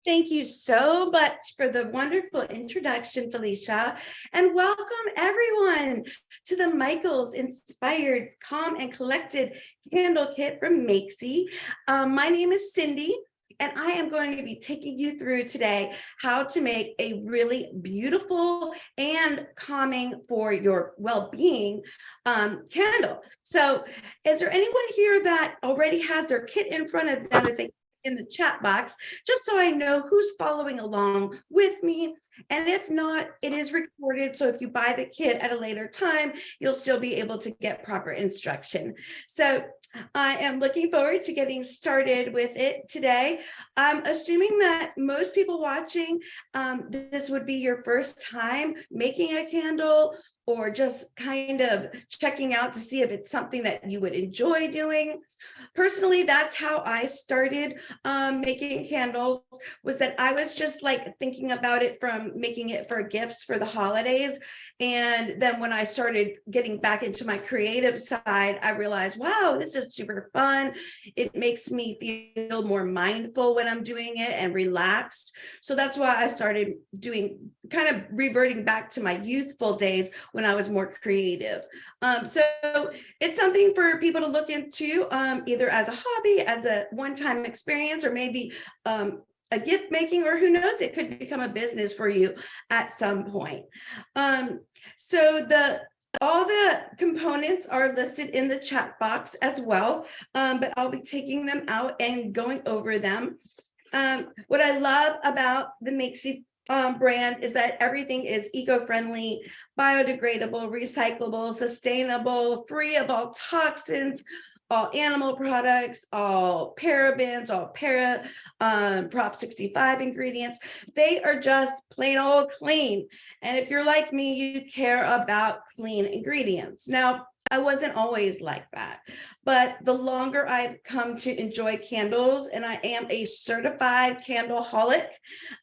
Thank you so much for the wonderful introduction, Felicia, and welcome everyone to the Michaels Inspired Calm and Collected Candle Kit from Makesy. My name is Cindy, and I am going to be taking you through today how to make a really beautiful and calming for your well-being candle. So is there anyone here that already has their kit in front of them that they in the chat box, just so I know who's following along with me? And if not, it is recorded. So if you buy the kit at a later time, you'll still be able to get proper instruction. So I am looking forward to getting started with it today. I'm assuming that most people watching, this would be your first time making a candle, or just kind of checking out to see if it's something that you would enjoy doing. Personally, that's how I started making candles, was that I was just like thinking about it from making it for gifts for the holidays. And then when I started getting back into my creative side, I realized, wow, this is super fun. It makes me feel more mindful when I'm doing it and relaxed. So that's why I started doing, kind of reverting back to my youthful days when I was more creative. So it's something for people to look into, either as a hobby, as a one-time experience, or maybe a gift making, or who knows, it could become a business for you at some point. So all the components are listed in the chat box as well, but I'll be taking them out and going over them. What I love about the Makesy brand is that everything is eco-friendly, biodegradable, recyclable, sustainable, free of all toxins, all animal products, all parabens, all Prop 65 ingredients. They are just plain old clean. And if you're like me, you care about clean ingredients. Now, I wasn't always like that, but the longer I've come to enjoy candles, and I am a certified candleholic,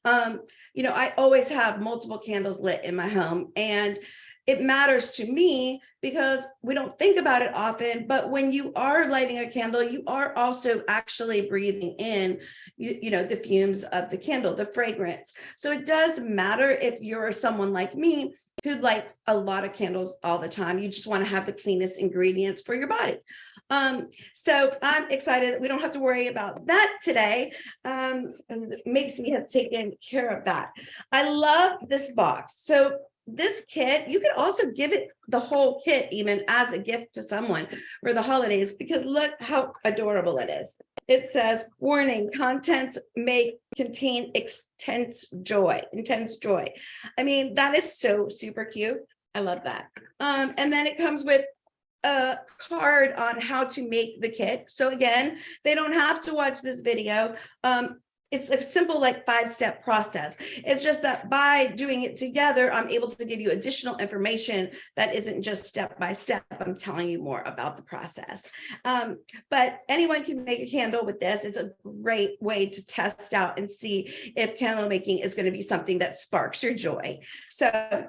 I always have multiple candles lit in my home, and it matters to me because we don't think about it often, but when you are lighting a candle, you are also actually breathing in, the fumes of the candle, the fragrance. So it does matter if you're someone like me who lights a lot of candles all the time. You just want to have the cleanest ingredients for your body. So I'm excited that we don't have to worry about that today. Makesy has taken care of that. I love this box. So this kit, you could also give it the whole kit even as a gift to someone for the holidays, because look how adorable it is. It says, warning, contents may contain intense joy. I mean, that is so super cute. I love that. And then it comes with a card on how to make the kit. So again, they don't have to watch this video. It's a simple, like 5-step process. It's just that by doing it together, I'm able to give you additional information that isn't just step by step. I'm telling you more about the process. But anyone can make a candle with this. It's a great way to test out and see if candle making is going to be something that sparks your joy. So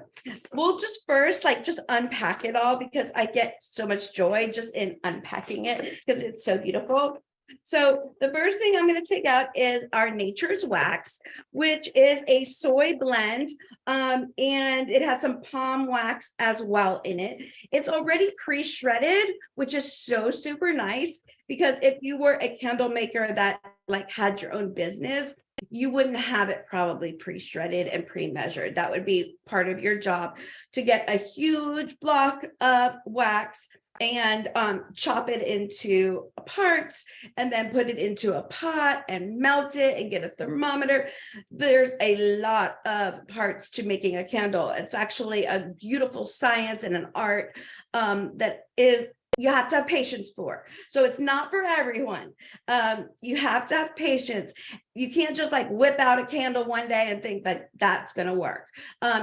we'll just first just unpack it all, because I get so much joy just in unpacking it because it's so beautiful. So the first thing I'm going to take out is our Nature's Wax, which is a soy blend, and it has some palm wax as well in it. It's already pre-shredded, which is so super nice, because if you were a candle maker that had your own business, you wouldn't have it probably pre-shredded and pre-measured. That would be part of your job, to get a huge block of wax and chop it into parts, and then put it into a pot and melt it and get a thermometer. There's a lot of parts to making a candle. It's actually a beautiful science and an art that is you have to have patience for. So it's not for everyone. You have to have patience. You can't just whip out a candle one day and think that that's going to work.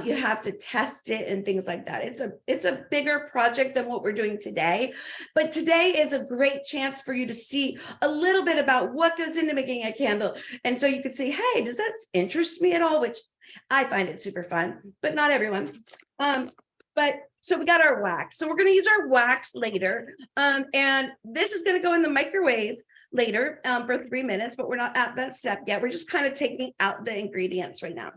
You have to test it and things like that. It's a bigger project than what we're doing today, but today is a great chance for you to see a little bit about what goes into making a candle. And so you could say, hey, does that interest me at all? Which I find it super fun, but not everyone. So we got our wax. So we're going to use our wax later. And this is going to go in the microwave later for 3 minutes, but we're not at that step yet. We're just kind of taking out the ingredients right now.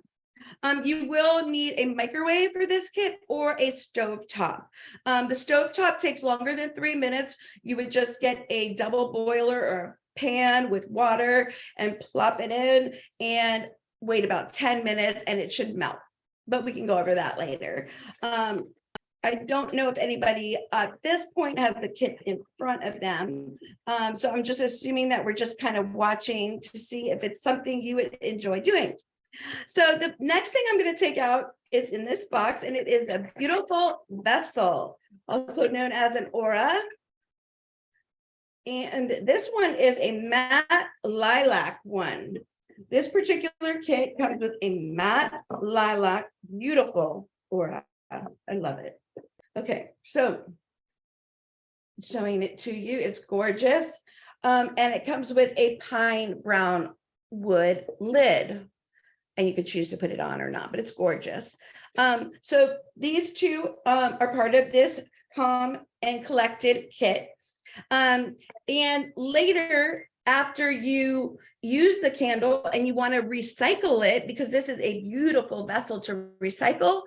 You will need a microwave for this kit or a stovetop. The stovetop takes longer than 3 minutes. You would just get a double boiler or a pan with water and plop it in and wait about 10 minutes and it should melt. But we can go over that later. I don't know if anybody at this point has the kit in front of them. So I'm just assuming that we're just kind of watching to see if it's something you would enjoy doing. So the next thing I'm going to take out is in this box, and it is a beautiful vessel, also known as an aura. And this one is a matte lilac one. This particular kit comes with a matte lilac, beautiful aura. I love it. Okay, so showing it to you, it's gorgeous. And it comes with a pine brown wood lid. And you could choose to put it on or not, but it's gorgeous. So these two are part of this Calm and Collected kit. And later, after you use the candle and you want to recycle it, because this is a beautiful vessel to recycle,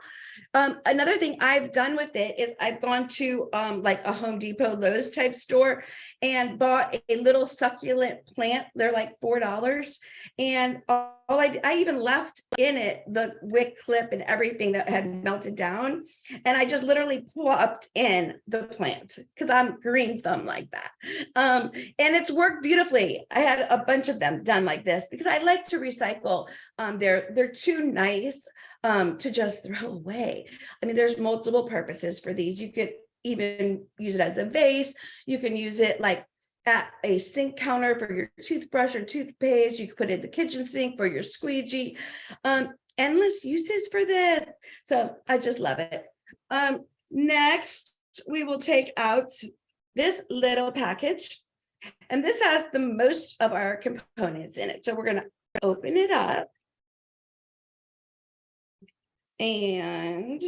another thing I've done with it is I've gone to like a Home Depot, Lowe's type store and bought a little succulent plant. They're like $4. And I even left in it the wick clip and everything that had melted down. And I just literally plopped in the plant because I'm green thumb like that. And it's worked beautifully. I had a bunch of them done like this because I like to recycle. They're too nice to just throw away. I mean, there's multiple purposes for these. You could even use it as a vase. You can use it like at a sink counter for your toothbrush or toothpaste. You could put it in the kitchen sink for your squeegee. Endless uses for this. So I just love it. Next, we will take out this little package. And this has the most of our components in it. So we're going to open it up. And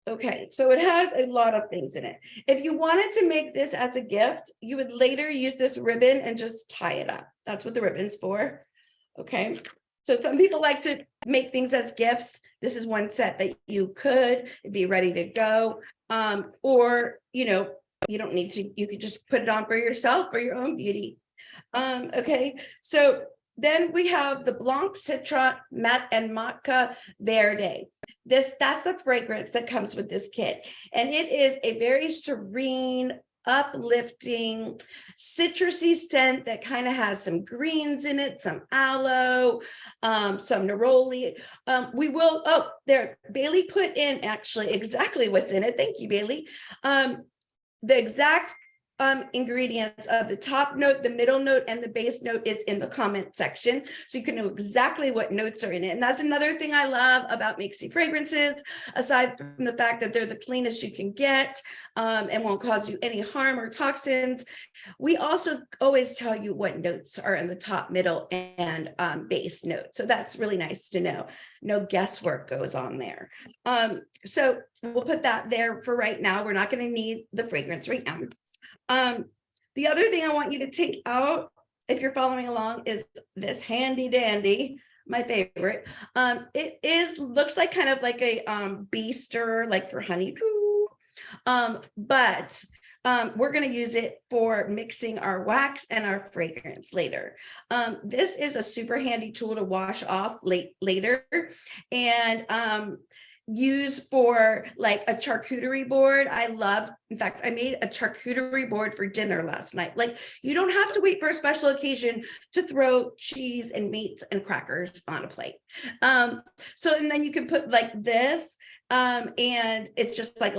okay, so it has a lot of things in it. If you wanted to make this as a gift, you would later use this ribbon and just tie it up. That's what the ribbon's for. Okay, so some people like to make things as gifts. This is one set that you could be ready to go. Or, you know, you don't need to, you could just put it on for yourself for your own beauty. Okay, so then we have the Blanc, Citrine, Matte, and Matcha Verde. That's the fragrance that comes with this kit. And it is a very serene, uplifting, citrusy scent that kind of has some greens in it, some aloe, some neroli. Bailey put in actually exactly what's in it. Thank you, Bailey. The exact ingredients of the top note, the middle note, and the base note is in the comment section. So you can know exactly what notes are in it. And that's another thing I love about Makesy fragrances, aside from the fact that they're the cleanest you can get and won't cause you any harm or toxins. We also always tell you what notes are in the top, middle, and base note. So that's really nice to know. No guesswork goes on there. So we'll put that there for right now. We're not going to need the fragrance right now. The other thing I want you to take out, if you're following along, is this handy dandy, my favorite. It looks like kind of like a bee stir, like for honey, but we're going to use it for mixing our wax and our fragrance later. This is a super handy tool to wash off later and use for like a charcuterie board. In fact, I made a charcuterie board for dinner last night. Like, you don't have to wait for a special occasion to throw cheese and meats and crackers on a plate. And then you can put like this, and it's just like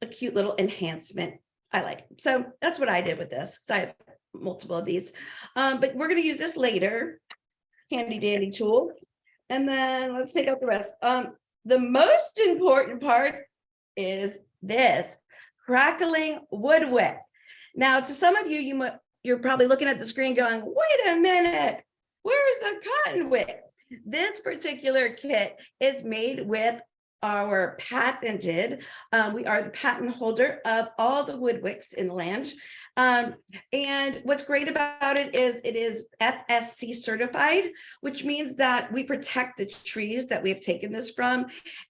a cute little enhancement. I like it. So that's what I did with this, because I have multiple of these. But we're going to use this later. Handy dandy tool. And then let's take out the rest. The most important part is this crackling wood wick. Now, to some of you, you're probably looking at the screen going, wait a minute, where's the cotton wick? This particular kit is made with our patented, we are the patent holder of all the wood wicks in the land. And what's great about it is FSC certified, which means that we protect the trees that we have taken this from,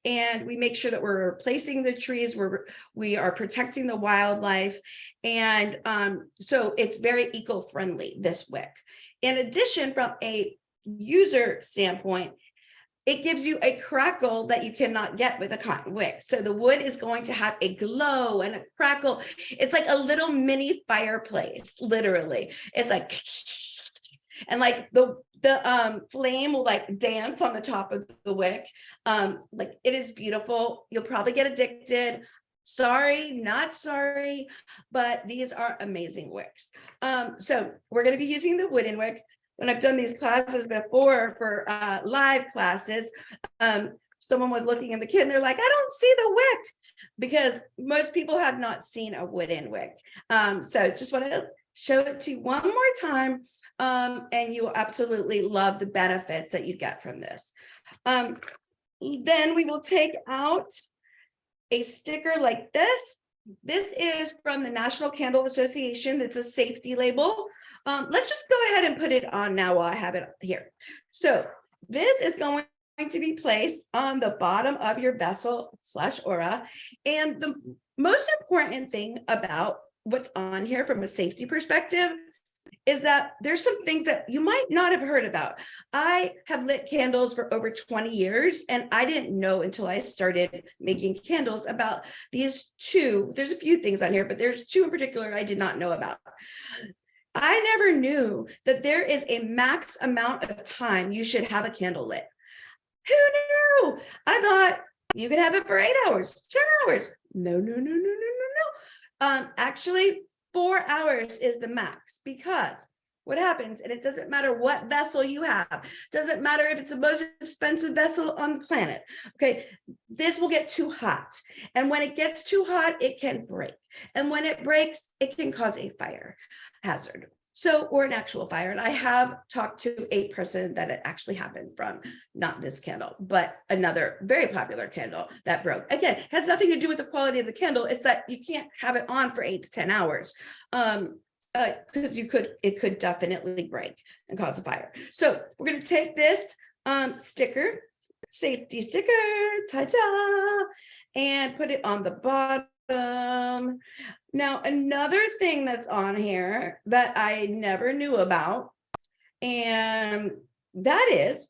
and we make sure that we're replacing the trees, we are protecting the wildlife, and so it's very eco-friendly, this wick. In addition, from a user standpoint, it gives you a crackle that you cannot get with a cotton wick. So the wood is going to have a glow and a crackle. It's like a little mini fireplace, literally. It's like, and like the flame will like dance on the top of the wick. Like, it is beautiful. You'll probably get addicted. Sorry, not sorry, but these are amazing wicks. So we're going to be using the wooden wick. When I've done these classes before for live classes, someone was looking in the kit and they're like, I don't see the wick, because most people have not seen a wooden wick. So just want to show it to you one more time, and you will absolutely love the benefits that you get from this. Then we will take out a sticker like this. This is from the National Candle Association. It's a safety label. Let's just go ahead and put it on now while I have it here. So this is going to be placed on the bottom of your vessel / aura. And the most important thing about what's on here from a safety perspective is that there's some things that you might not have heard about. I have lit candles for over 20 years, and I didn't know until I started making candles about these two. There's a few things on here, but there's two in particular I did not know about. I never knew that there is a max amount of time you should have a candle lit. Who knew? I thought you could have it for 8 hours, 10 hours. No. Actually, 4 hours is the max, because what happens, and it doesn't matter what vessel you have, doesn't matter if it's the most expensive vessel on the planet, okay, this will get too hot. And when it gets too hot, it can break. And when it breaks, it can cause a fire hazard. So, or an actual fire. And I have talked to a person that it actually happened from, not this candle, but another very popular candle that broke. Again, has nothing to do with the quality of the candle. It's that you can't have it on for 8 to 10 hours. Because it could definitely break and cause a fire. So we're going to take this sticker, safety sticker, ta-da, and put it on the bottom. Now, another thing that's on here that I never knew about, and that is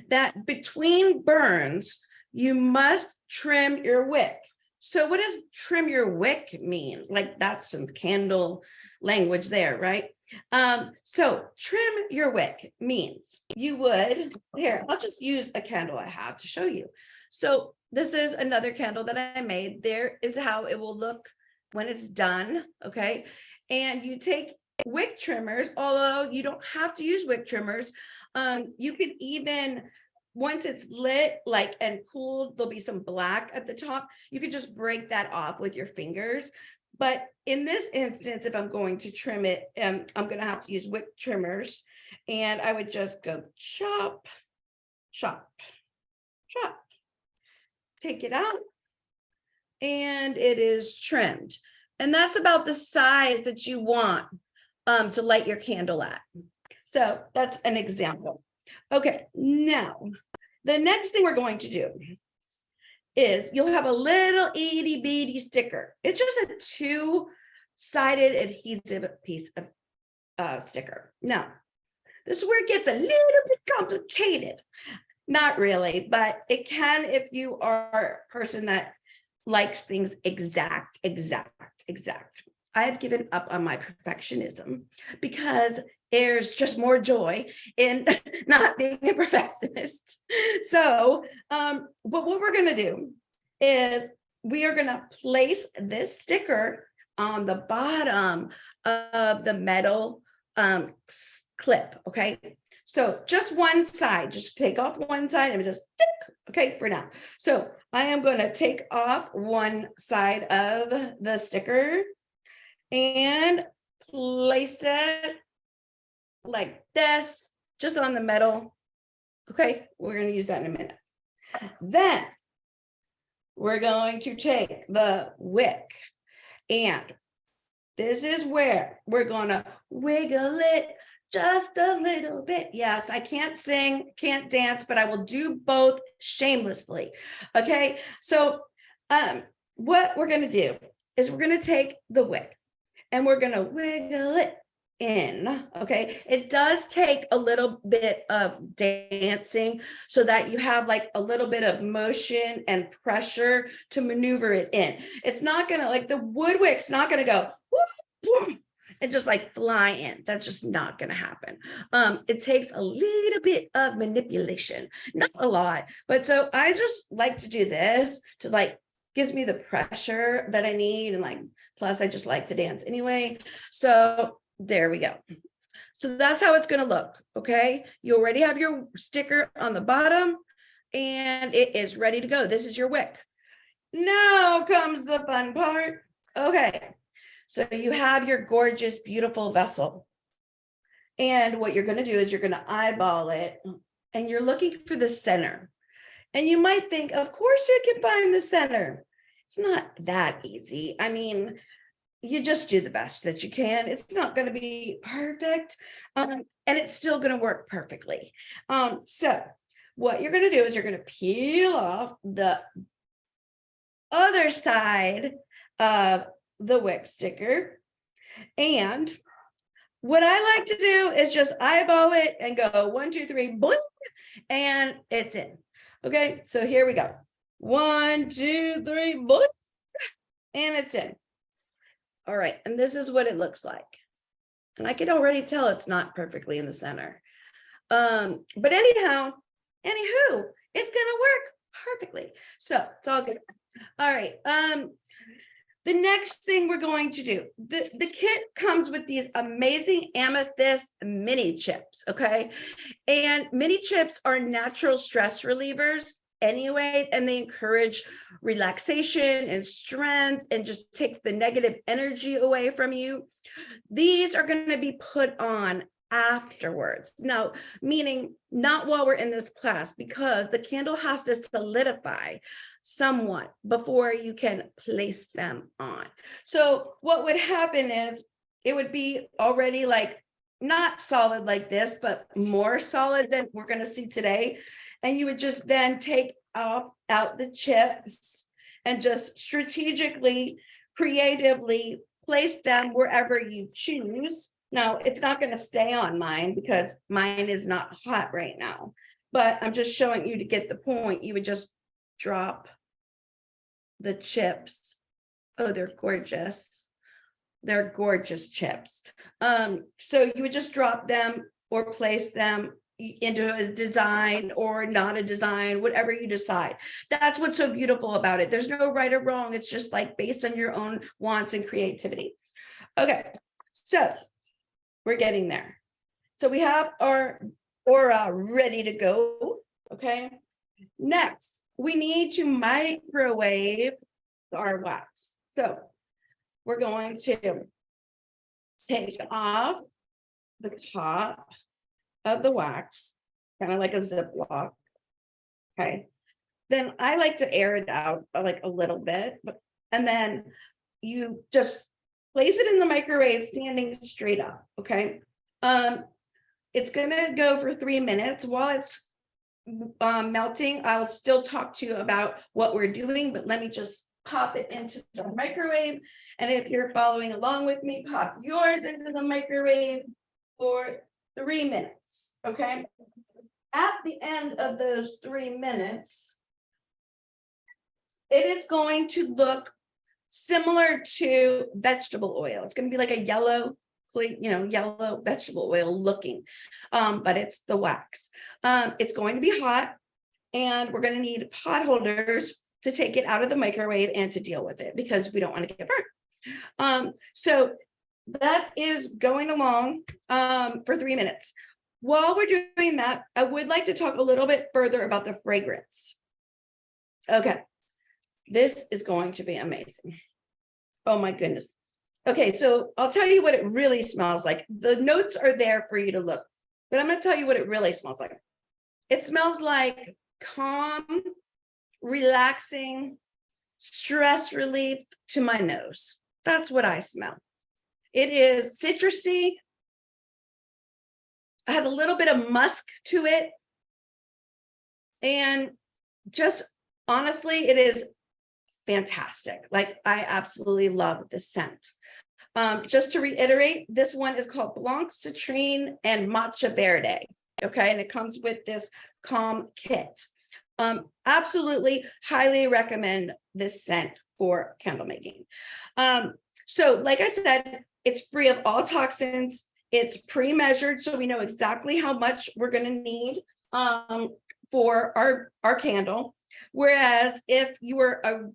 that between burns, you must trim your wick. So what does trim your wick mean? Like, that's some candle language there, right? So trim your wick means you would, here, I'll just use a candle I have to show you. So this is another candle that I made. There is how it will look when it's done, okay? And you take wick trimmers, although you don't have to use wick trimmers. You could even, once it's lit, like, and cooled, there'll be some black at the top. You could just break that off with your fingers. But in this instance, if I'm going to trim it, I'm going to have to use wick trimmers. And I would just go chop, chop, chop, take it out, and it is trimmed. And that's about the size that you want to light your candle at. So that's an example. Okay, now the next thing we're going to do is you'll have a little itty bitty sticker. It's just a 2-sided adhesive piece of sticker. Now, this is where it gets a little bit complicated. Not really, but it can if you are a person that likes things exact. I have given up on my perfectionism because there's just more joy in not being a perfectionist. So, but what we're going to do is we are going to place this sticker on the bottom of the metal clip, okay? So just one side, just take off one side and just stick, okay, for now. So I am going to take off one side of the sticker and place it like this, just on the metal. Okay, we're going to use that in a minute. Then we're going to take the wick, and this is where we're gonna wiggle it just a little bit. Yes, I can't sing, can't dance, but I will do both shamelessly. Okay, so what we're gonna do is we're gonna take the wick and we're gonna wiggle it in. Okay, it does take a little bit of dancing so that you have like a little bit of motion and pressure to maneuver it in. It's not gonna, like, the wood wick's not gonna go whoop, and just like fly in. That's just not gonna happen. It takes a little bit of manipulation, not a lot, but so I just like to do this to like gives me the pressure that I need, and like plus I just like to dance anyway. So there we go. So that's how it's going to look. Okay, you already have your sticker on the bottom and it is ready to go. This is your wick. Now comes the fun part. Okay, so you have your gorgeous, beautiful vessel, and what you're going to do is you're going to eyeball it, and you're looking for the center. And you might think, of course you can find the center. It's not that easy. I mean, you just do the best that you can. It's not going to be perfect, and it's still going to work perfectly. So what you're going to do is you're going to peel off the other side of the wick sticker. And what I like to do is just eyeball it and go 1, 2, 3, boing, and it's in. Okay, so here we go. 1, 2, 3, boing, and it's in. All right, and this is what it looks like. And I can already tell it's not perfectly in the center. But anywho, it's gonna work perfectly. So it's all good. All right. The next thing we're going to do, the kit comes with these amazing amethyst mini chips, okay? And mini chips are natural stress relievers anyway, and they encourage relaxation and strength and just take the negative energy away from you. These are going to be put on afterwards. Now, meaning not while we're in this class, because the candle has to solidify somewhat before you can place them on. So what would happen is it would be already like not solid like this, but more solid than we're going to see today. And you would just then take out the chips and just strategically, creatively place them wherever you choose. Now, it's not going to stay on mine because mine is not hot right now, but I'm just showing you to get the point. You would just drop the chips. Oh, they're gorgeous. They're gorgeous chips. So you would just drop them or place them into a design or not a design, whatever you decide. That's what's so beautiful about it. There's no right or wrong. It's just like based on your own wants and creativity. Okay, so we're getting there. So we have our aura ready to go. Okay, next we need to microwave our wax. So we're going to take off the top of the wax, kind of like a Ziploc. Okay. Then I like to air it out like a little bit, and then you just place it in the microwave standing straight up. Okay. It's gonna go for 3 minutes. While it's melting, I'll still talk to you about what we're doing, but let me just pop it into the microwave. And if you're following along with me, pop yours into the microwave for 3 minutes. Okay. At the end of those 3 minutes, it is going to look similar to vegetable oil. It's going to be like a yellow, yellow vegetable oil looking, but it's the wax. It's going to be hot, and we're going to need potholders to take it out of the microwave and to deal with it because we don't want to get burnt. So that is going along for 3 minutes. While we're doing that, I would like to talk a little bit further about the fragrance. Okay, this is going to be amazing. Oh my goodness. Okay, so I'll tell you what it really smells like. The notes are there for you to look, but I'm going to tell you what it really smells like. It smells like calm, relaxing, stress relief to my nose. That's what I smell. It is citrusy, has a little bit of musk to it. And just honestly, it is fantastic. Like, I absolutely love this scent. Just to reiterate, this one is called Blanc, Citrine, and Matcha Verde. Okay, and it comes with this calm kit. Absolutely highly recommend this scent for candle making. So like I said, it's free of all toxins. It's pre-measured, so we know exactly how much we're going to need for our candle. Whereas if you were a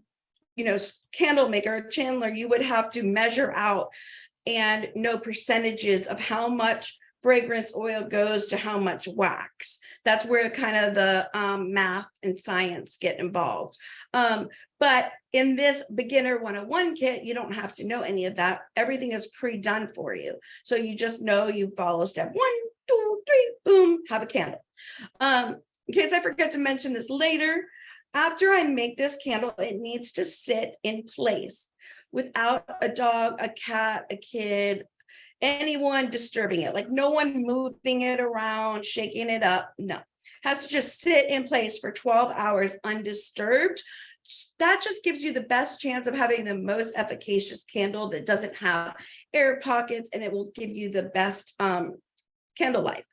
candle maker, a chandler, you would have to measure out and know percentages of how much fragrance oil goes to how much wax. That's where kind of the math and science get involved. But in this beginner 101 kit, you don't have to know any of that. Everything is pre-done for you. So you just know you follow step 1, 2, 3, boom, have a candle. In case I forget to mention this later, after I make this candle, it needs to sit in place without a dog, a cat, a kid, anyone disturbing it, like no one moving it around, shaking it up. No, has to just sit in place for 12 hours undisturbed. That just gives you the best chance of having the most efficacious candle that doesn't have air pockets, and it will give you the best candle life.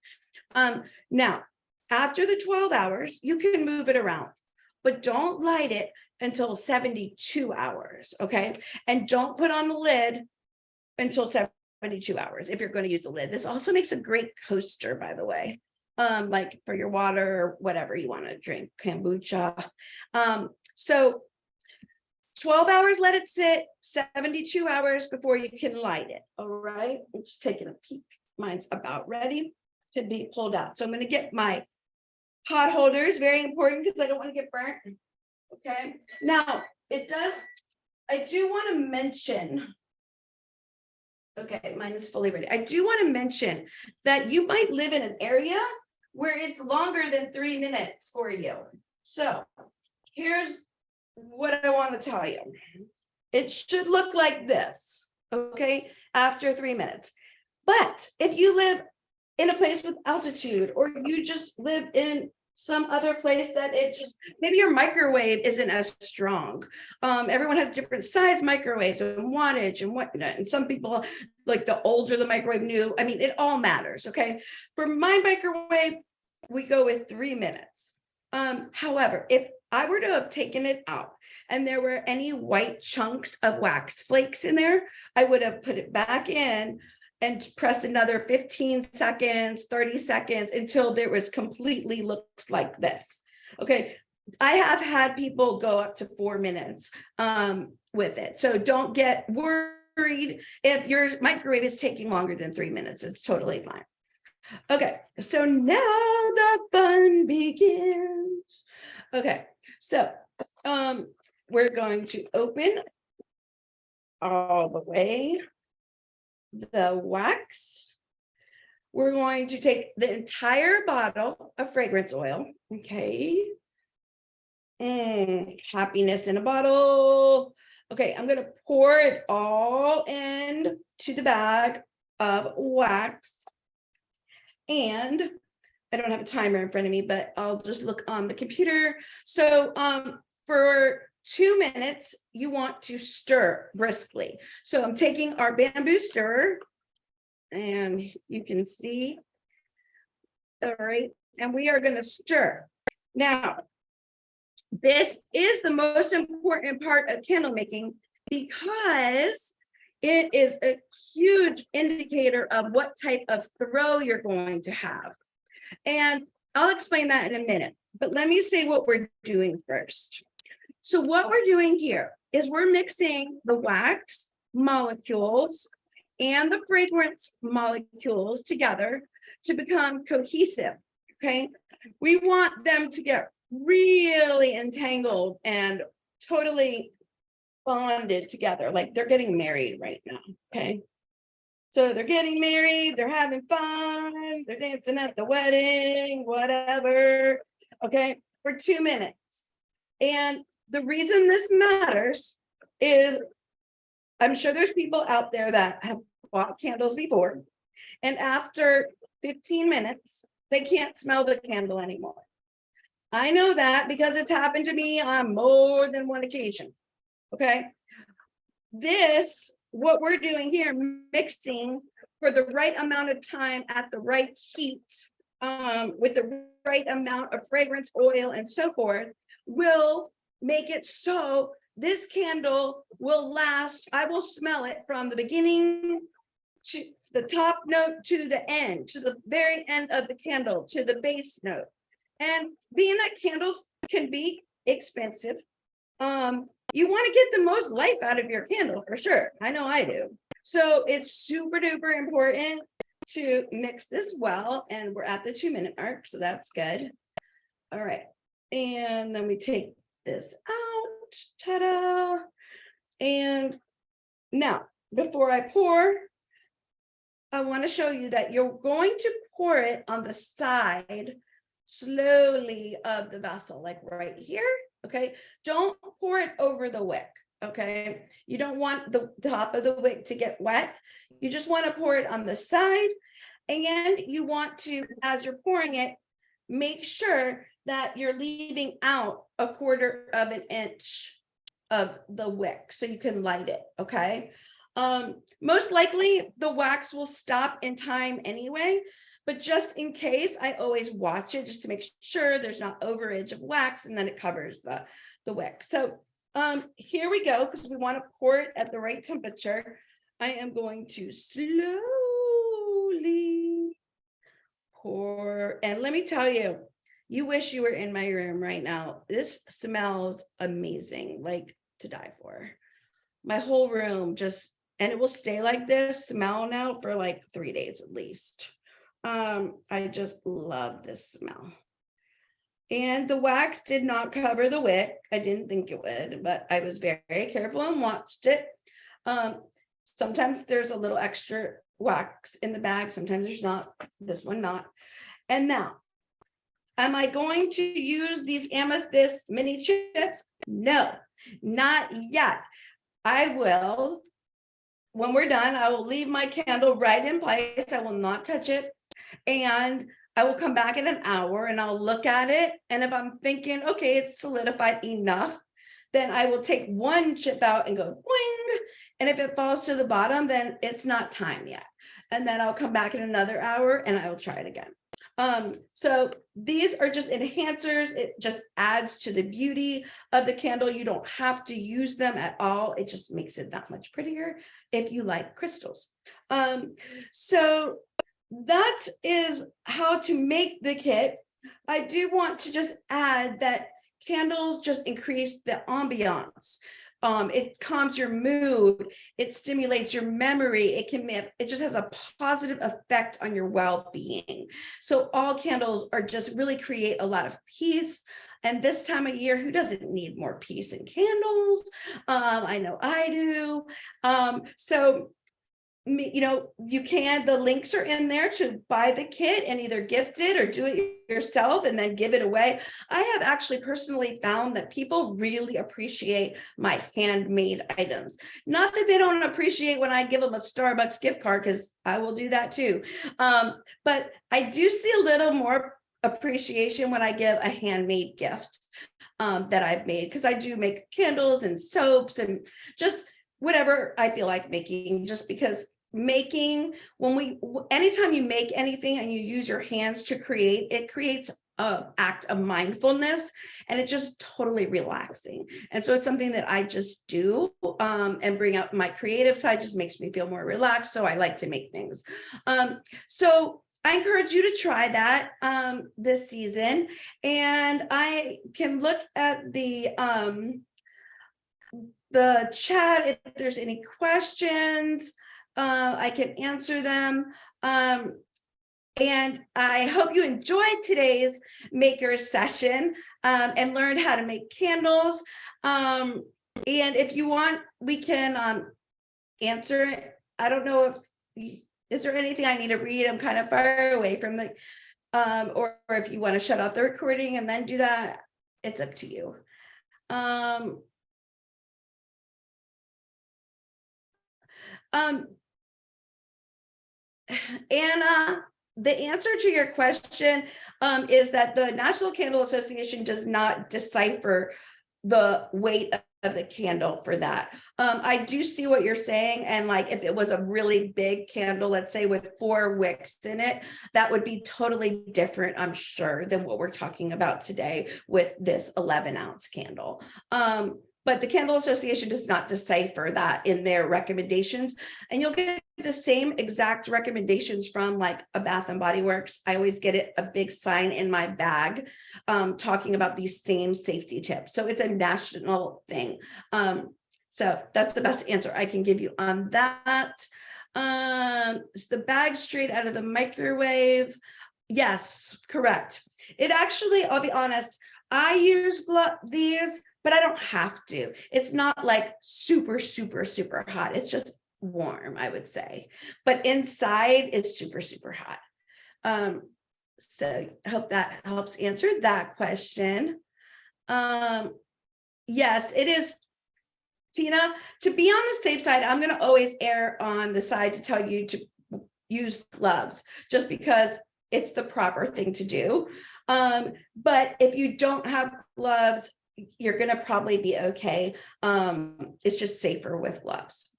Now, after the 12 hours, you can move it around, but don't light it until 72 hours, okay? And don't put on the lid until 72 hours if you're going to use the lid. This also makes a great coaster, by the way, like for your water or whatever you want to drink, kombucha. So 12 hours, let it sit, 72 hours before you can light it, all right? I'm just taking a peek. Mine's about ready to be pulled out. So I'm going to get my potholders, very important because I don't want to get burnt. Okay. Now I do want to mention, okay, mine is fully ready. I do want to mention that you might live in an area where it's longer than 3 minutes for you. So here's what I want to tell you. It should look like this, okay, after 3 minutes. But if you live in a place with altitude, or you just live in some other place that maybe your microwave isn't as strong. Everyone has different size microwaves and wattage and whatnot. And some people, like the older the microwave new, I mean, it all matters, okay? For my microwave, we go with 3 minutes. However, if I were to have taken it out and there were any white chunks of wax flakes in there, I would have put it back in and press another 15 seconds, 30 seconds until there was completely looks like this. Okay, I have had people go up to 4 minutes with it. So don't get worried if your microwave is taking longer than 3 minutes. It's totally fine. Okay, so now the fun begins. Okay, so we're going to open all the way the wax. We're going to take the entire bottle of fragrance oil. Okay. Happiness in a bottle. Okay, I'm going to pour it all in to the bag of wax. And I don't have a timer in front of me, but I'll just look on the computer. So for 2 minutes, you want to stir briskly. So I'm taking our bamboo stirrer, and you can see, all right, and we are going to stir. Now, this is the most important part of candle making because it is a huge indicator of what type of throw you're going to have. And I'll explain that in a minute, but let me say what we're doing first. So what we're doing here is we're mixing the wax molecules and the fragrance molecules together to become cohesive, okay? We want them to get really entangled and totally bonded together, like they're getting married right now, okay? So they're getting married, they're having fun, they're dancing at the wedding, whatever, okay, for 2 minutes. And The reason this matters is I'm sure there's people out there that have bought candles before, and after 15 minutes, they can't smell the candle anymore. I know that because it's happened to me on more than one occasion. Okay. What we're doing here, mixing for the right amount of time at the right heat, with the right amount of fragrance, oil, and so forth, will make it so this candle will last. I will smell it from the beginning to the top note to the end, to the very end of the candle, to the base note. And being that candles can be expensive, you want to get the most life out of your candle for sure. I know I do. So it's super duper important to mix this well. And we're at the 2-minute mark, so that's good. All right. And then we take this out. Ta-da. And now, before I pour, I want to show you that you're going to pour it on the side slowly of the vessel, like right here. Okay, don't pour it over the wick. Okay, you don't want the top of the wick to get wet. You just want to pour it on the side, and you want to, as you're pouring it, make sure that you're leaving out 1/4 of an inch of the wick so you can light it. Okay, most likely the wax will stop in time anyway, but just in case, I always watch it just to make sure there's not overage of wax, and then it covers the wick. So here we go, because we want to pour it at the right temperature. I am going to slowly pour, and let me tell you, you wish you were in my room right now. This smells amazing, like to die for. My whole room just, and it will stay like this smell now for like 3 days at least. I just love this smell. And the wax did not cover the wick. I didn't think it would, but I was very, very careful and watched it. Sometimes there's a little extra wax in the bag. Sometimes there's not. This one not. And now, am I going to use these amethyst mini chips? No, not yet. I will, when we're done, I will leave my candle right in place. I will not touch it. And I will come back in an hour and I'll look at it. And if I'm thinking, okay, it's solidified enough, then I will take one chip out and go boing. And if it falls to the bottom, then it's not time yet. And then I'll come back in another hour and I will try it again. So these are just enhancers. It just adds to the beauty of the candle. You don't have to use them at all. It just makes it that much prettier if you like crystals. So that is how to make the kit. I do want to just add that candles just increase the ambiance. It calms your mood, it stimulates your memory, it just has a positive effect on your well-being. So all candles are just really create a lot of peace. And this time of year, who doesn't need more peace in candles? I know I do. So you know, the links are in there to buy the kit and either gift it or do it yourself and then give it away. I have actually personally found that people really appreciate my handmade items. Not that they don't appreciate when I give them a Starbucks gift card, because I will do that too. But I do see a little more appreciation when I give a handmade gift that I've made, because I do make candles and soaps and just whatever I feel like making, just because anytime you make anything and you use your hands to create, it creates an act of mindfulness, and it's just totally relaxing. And so it's something that I just do and bring out my creative side. Just makes me feel more relaxed. So I like to make things. So I encourage you to try that this season. And I can look at the chat if there's any questions. I can answer them. And I hope you enjoyed today's maker session and learned how to make candles. And if you want, we can answer it. I don't know is there anything I need to read? I'm kind of far away from the, or if you want to shut off the recording and then do that, it's up to you. Anna, the answer to your question is that the National Candle Association does not decipher the weight of the candle for that. I do see what you're saying. And like, if it was a really big candle, let's say with 4 wicks in it, that would be totally different, I'm sure, than what we're talking about today with this 11-ounce candle. But the Candle Association does not decipher that in their recommendations. And you'll get the same exact recommendations from like a Bath and Body Works. I always get it, a big sign in my bag talking about these same safety tips. So it's a national thing. So that's the best answer I can give you on that. Is the bag straight out of the microwave? Yes, correct. It actually, I'll be honest, I use these, but I don't have to. It's not like super, super, super hot. It's just warm, I would say. But inside it's super, super hot. So I hope that helps answer that question. Yes, it is. Tina, to be on the safe side, I'm going to always err on the side to tell you to use gloves, just because it's the proper thing to do. But if you don't have gloves, you're going to probably be okay. It's just safer with gloves.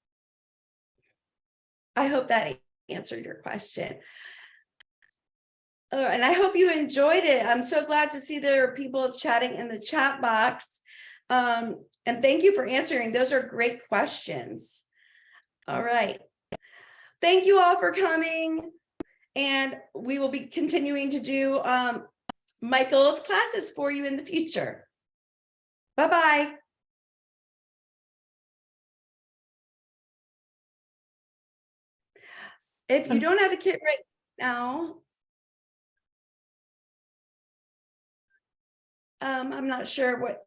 I hope that answered your question. And I hope you enjoyed it. I'm so glad to see there are people chatting in the chat box. And thank you for answering. Those are great questions. All right. Thank you all for coming. And we will be continuing to do Michael's classes for you in the future. Bye-bye. If you don't have a kit right now, I'm not sure what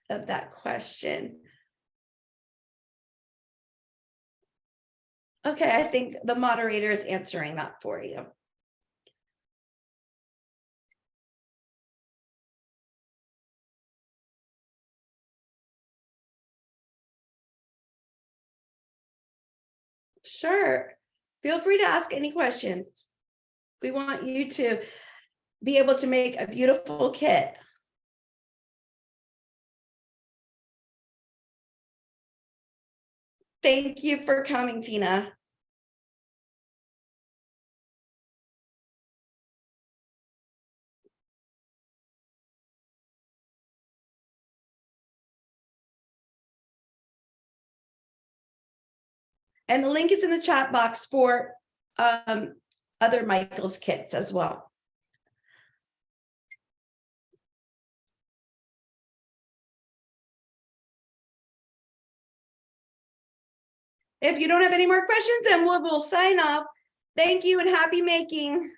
of that question. Okay, I think the moderator is answering that for you. Sure. Feel free to ask any questions. We want you to be able to make a beautiful kit. Thank you for coming, Tina. And the link is in the chat box for other Michael's kits as well. If you don't have any more questions, then we'll sign off. Thank you and happy making.